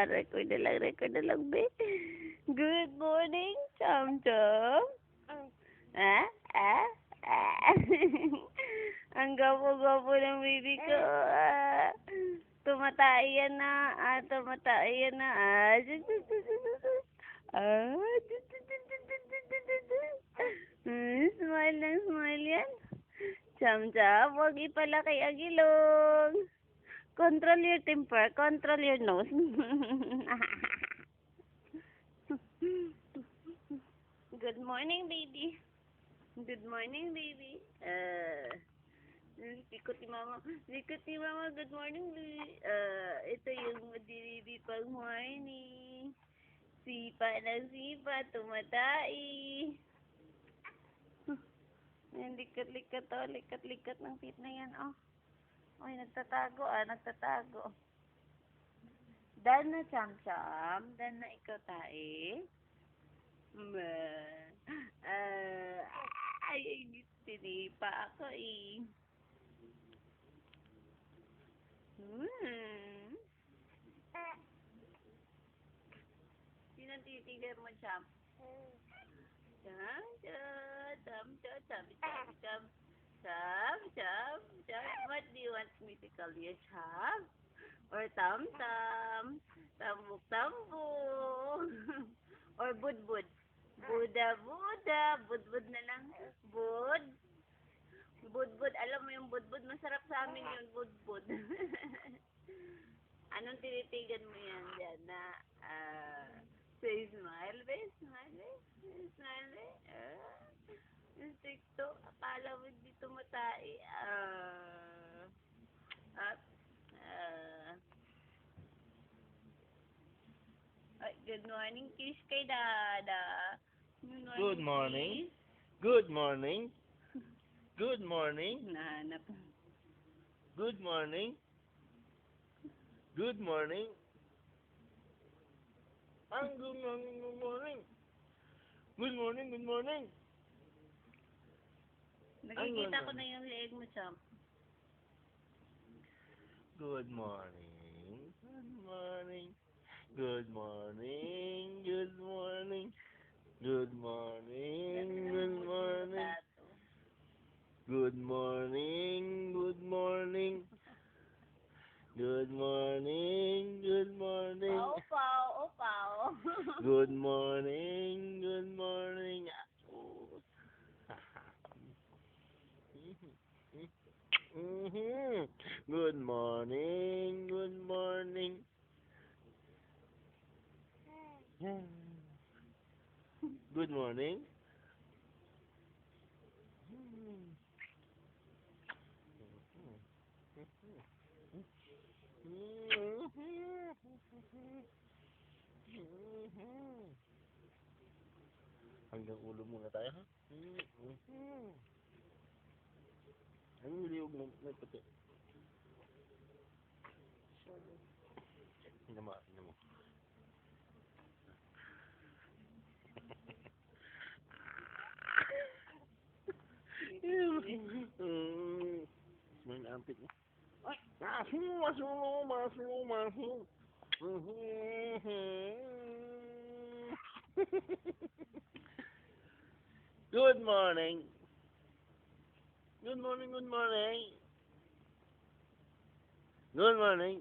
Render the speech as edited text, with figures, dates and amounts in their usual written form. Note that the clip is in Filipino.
Record na lang, be. Good morning, Cham Cham. Ah? Ah? Ah? Ang gwapo-gwapo ng baby ko. Tumatay yan na. Tumatay yan na. Smile lang, smile yan. Cham Cham, huwag ipalaki ang ilong. Control your temper. Control your nose. Good morning, baby. Good morning, baby. Likot ni mama. Likot ni mama. Good morning, baby. Ito yung baby pag morning. Sipa ng sipa. Tumatai. Likat-likat to. Likat-likat ng tit na yan, oh. Oy, nagtatago, nagtatago. Dan na, Cham Cham. Dan na ikaw tae. Ay, tinipa ako eh. Sino titigan mo, Cham? Cham, Cham, Cham, Cham, Cham, Cham, Cham, Cham, Cham. What do you want me to call you, Cham? Or Tam Tam? Tambuk Tambuk? Or Budbud? Buda Buda? Budbud na lang? Bud? Budbud, alam mo yung budbud? Masarap sa amin yung budbud. Anong tinitigan mo yan dyan na, say smile, be? Smile, be? Smile, be? Insekto, akala mo dito matai. Good morning, kiss kay Dada. Good morning. Good morning. Good morning. Nahanap. Good morning. Good morning. Good morning. Good morning. Good morning. Good morning. Nakikita ko na yung leeg mo, Cham. Good morning. Good morning. Good morning. Good morning. Good morning. Good morning. Good morning. Good morning. Good morning. Good morning. Opaw, opaw. Good morning. Good morning. Good morning. Good morning. Good morning. Hanggang ulo muna tayo, ha? Ang niliog ng puti. Hinama mo. Smile ampit mo. Ay! Maso. Good morning. Good morning. Good morning. Good morning.